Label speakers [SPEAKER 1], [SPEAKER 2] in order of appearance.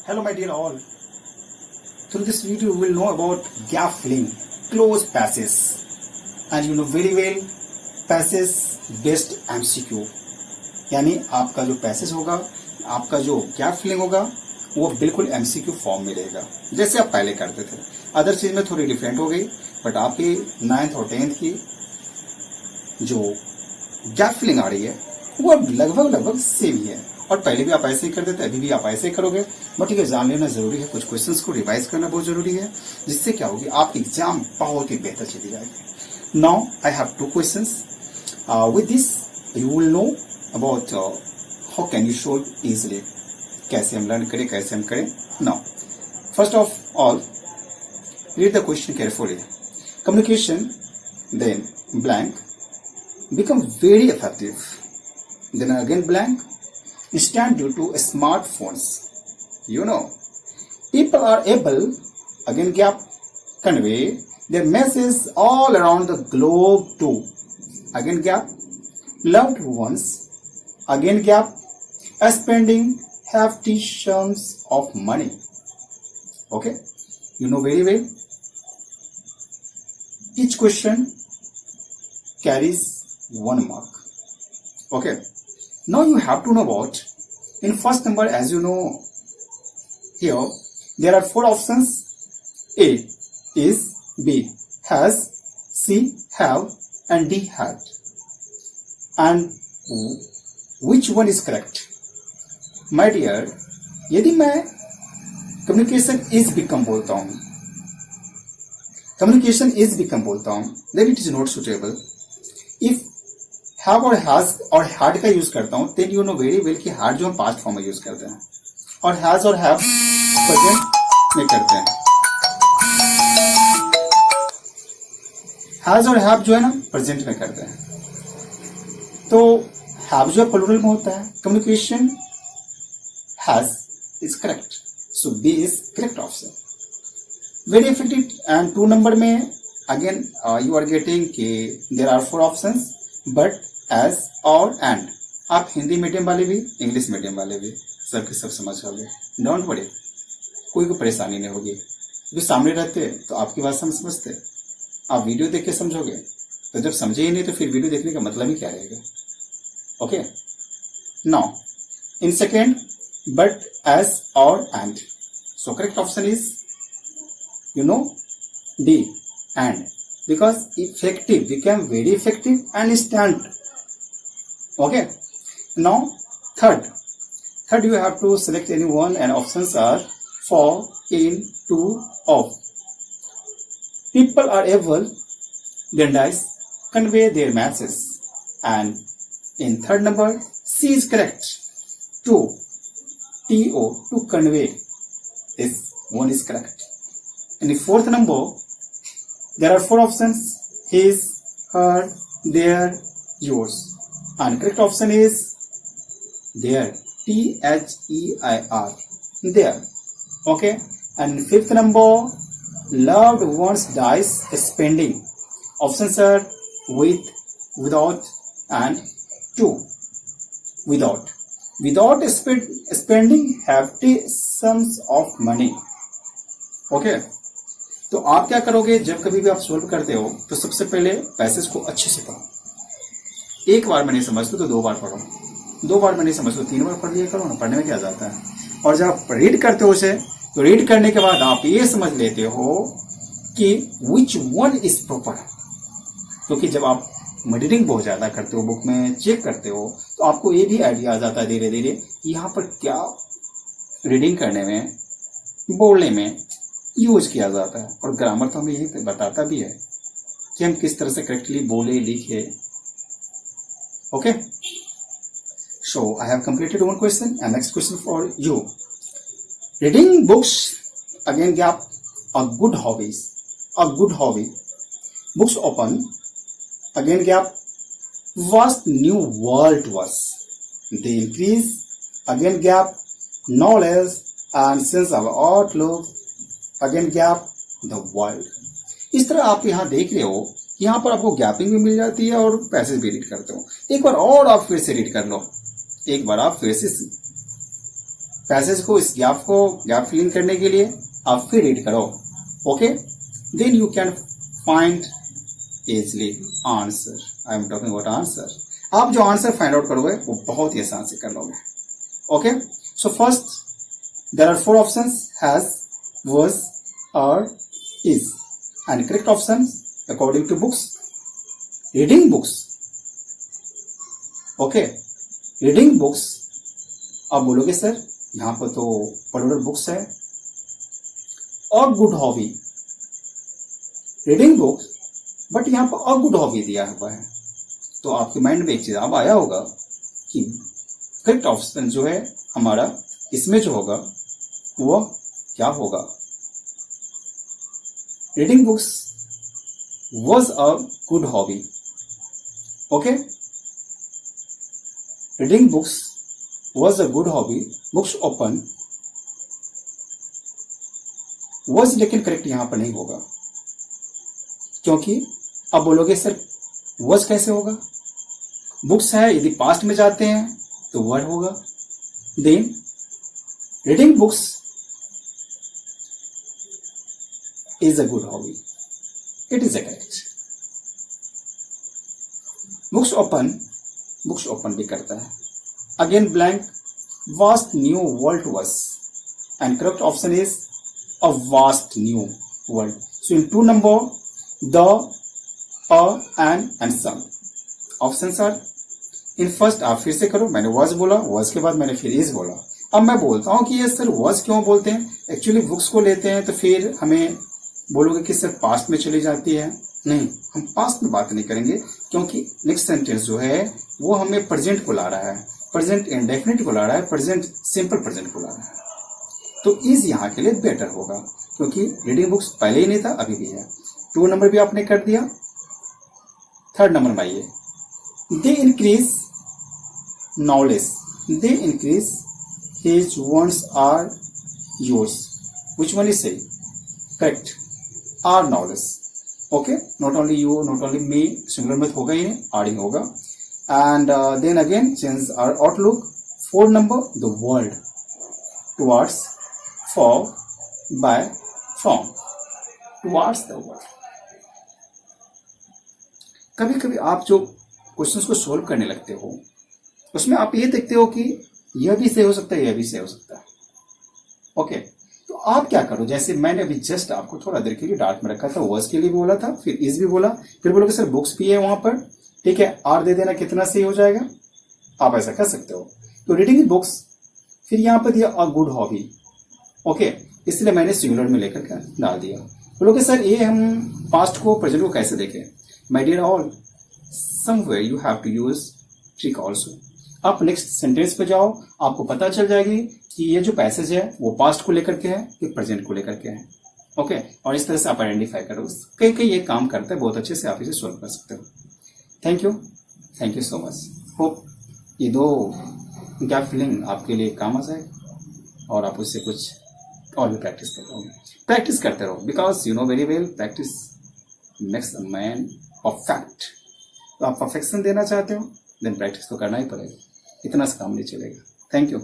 [SPEAKER 1] Hello my dear all. Through this video we will know about gap filling, close passes, and you know very well passes based MCQ. यानी आपका जो passage होगा, आपका जो gap filling होगा वो बिल्कुल MCQ फॉर्म में रहेगा जैसे आप पहले करते थे। अदर चीज में थोड़ी डिफरेंट हो गई, बट आपकी 9th और 10th की जो गैप फिलिंग आ रही है वो अब लगभग सेम ही है। और पहले भी आप ऐसे ही करते थे, अभी भी आप ऐसे ही करोगे, बट ठीक है, जान लेना जरूरी है। कुछ क्वेश्चंस को रिवाइज करना बहुत जरूरी है, जिससे क्या होगी आपकी एग्जाम बहुत ही बेहतर चली जाएगी। Now I have 2 questions. With this you will know about how can you show easily, कैसे हम लर्न करें, कैसे हम करें। Now first of all read the question carefully. Communication, then blank, become very effective. Then again blank, instant due to smartphones. You know, people are able, again gap, convey their message all around the globe too. Again gap, loved ones. Again gap, spending hefty sums of money. Okay, you know very well. Each question carries 1 mark. Okay. Now you have to know about, in first number, as you know, here there are 4 options. A is, B has, C have, and D had. And which one is correct? My dear, यदि मैं communication is become बोलता हूँ, communication is become बोलता हूँ, then it is not suitable. If have और has और had का use करता हूँ, then you know very well कि had जो हम past form में यूज करते हैं और has और have present में करते हैं। has और have जो है ना present में करते हैं, तो have जो है plural में होता है। communication has is correct, so B is correct option. Very effective. And 2 number में again you are getting कि there are 4 options, but as और and. आप हिंदी मीडियम वाले भी, इंग्लिश मीडियम वाले भी, सबके सब समझ जाओगे, डोंट वरी, कोई परेशानी नहीं होगी। जो सामने रहते तो आपकी बात समझते, आप वीडियो देख के समझोगे, तो जब समझे ही नहीं तो फिर वीडियो देखने का मतलब ही क्या रहेगा। Okay, now in second, but as or and, so correct option is you know D, and because effective became very effective and instant. Okay, now third you have to select any one, and options are for, in, to, of. People are able, then dice, convey their message. And in third number C is correct, to, to convey, this one is correct. In the 4th number, there are 4 options: his, her, their, yours. And correct option is their, THEIR, there. Okay. And 5th number, loved ones dies spending. Options are with, without, and to. Without. Without spending hefty sums of money. Okay. तो आप क्या करोगे, जब कभी भी आप solve करते हो तो सबसे पहले पैसेज को अच्छे से पढ़ो। एक बार में नहीं समझते तो 2 बार पढ़ो, 2 बार में नहीं समझते तो 3 बार पढ़ लिया करो ना, पढ़ने में क्या जाता है। और जब आप रीड करते हो उसे, तो रीड करने के बाद आप ये समझ लेते हो कि विच वन इज प्रॉपर, क्योंकि जब आप रीडिंग बहुत ज्यादा करते हो, बुक में चेक करते हो, तो आपको ये भी आइडिया आ जाता है धीरे धीरे यहाँ पर क्या रीडिंग करने में, बोलने में यूज किया जाता है। और ग्रामर तो हमें यही बताता भी है कि हम किस तरह से करेक्टली बोले, लिखे। Okay, so I have completed 1 question, and next question for you. Reading books, again gap, a good hobbies, a good hobby. Books open, again gap, vast new world to us, they increase, again gap, knowledge and sense of outlook, again gap, the world. इस तरह आप यहाँ देख रहे हो, यहाँ पर आपको गैपिंग भी मिल जाती है और पैसेज भी रीड करते हो। एक बार और आप फिर से रीड कर लो, एक बार आप फिर से पैसेज को, इस गैप फिलिंग करने के लिए आप फिर रीड करो. Okay, then you can find easily answer. I am talking about answer. आप जो आंसर फाइंड आउट करोगे वो बहुत ही आसान से कर लोगे. Okay, so first there are 4 options, has, was, are, is, and correct options according to books. Reading books. Okay, reading books. आप बोलोगे सर यहाँ पर तो पर्टिकुलर बुक्स है और good hobby. Reading books, but यहाँ पर और गुड हॉबी दिया हुआ है. तो आपके माइंड में एक चीज अब आया होगा कि करेक्ट ऑप्शन जो है हमारा इसमें जो होगा वो क्या होगा. Reading books was a good hobby. Okay, reading books was a good hobby. Books open was, लेकिन करेक्ट यहां पर नहीं होगा क्योंकि अब बोलोगे सर was कैसे होगा. बुक्स है, यदि पास्ट में जाते हैं तो वर्ड होगा. Then reading books is a good hobby. It is a correct. Books open भी करता है. Again blank, vast new world to us, and correct option is a vast new world. So in 2 number, the, a, and some options are in first. आप फिर से करो, मैंने was बोला, was के बाद मैंने फिर is बोला. अब मैं बोलता हूं कि ये सर was क्यों बोलते हैं. एक्चुअली बुक्स को लेते हैं तो फिर हमें बोलोगे कि सर पास्ट में चली जाती है. नहीं, हम पास्ट में बात नहीं करेंगे क्योंकि नेक्स्ट सेंटेंस जो है वो हमें प्रेजेंट को ला रहा है, प्रेजेंट इंडेफिनिट को ला रहा है, प्रेजेंट सिंपल प्रेजेंट को ला रहा है. तो इज यहाँ के लिए बेटर होगा क्योंकि रीडिंग बुक्स पहले ही नहीं था, अभी भी है. 2 नंबर भी आपने कर दिया. 3rd नंबर में आइए. They increase knowledge. They increase his wants our yours. Which one is सही? Correct, our knowledge. Okay, not only you, not only me, singular में होगा ही नहीं, आर ही होगा. And then again change our outlook. 4 number, the world, towards, for, by, from, towards the world. कभी कभी आप जो क्वेश्चंस को सोल्व करने लगते हो उसमें आप ये देखते हो कि यह भी सही हो सकता है, यह भी सही हो सकता है. ओके, तो आप क्या करो, जैसे मैंने अभी जस्ट आपको थोड़ा देर के लिए डार्क में रखा था, वर्स के लिए भी बोला था, फिर इज भी बोला, फिर बोलोगे सर बुक्स भी है वहां पर, ठीक है, आर दे देना, कितना सही हो जाएगा. आप ऐसा कर सकते हो. तो रीडिंग बुक्स, फिर यहां पर दिया अ गुड हॉबी. ओके, इसलिए मैंने सिंगुलर में लेकर के डाल दिया. बोलोगे सर ये हम पास्ट को प्रेजेंट को कैसे देखें. My dear all, somewhere you have to use trick also. आप नेक्स्ट सेंटेंस पे जाओ, आपको पता चल जाएगी कि ये जो पैसेज है वो पास्ट को लेकर के है कि प्रेजेंट को लेकर के है. ओके, और इस तरह से आप आइडेंटिफाई करो. कहीं कहीं ये काम करता है, बहुत अच्छे से आप इसे सोल्व कर सकते हो. Thank you so much. Hope ये 2 गैप फिलिंग आपके लिए काम आ जाए और आप उससे कुछ और भी प्रैक्टिस कर पाओगे. प्रैक्टिस करते रहो because you know very well practice makes a man perfect. तो आप परफेक्शन देना चाहते हो देन प्रैक्टिस तो करना ही पड़ेगा, इतना से काम नहीं चलेगा. Thank you.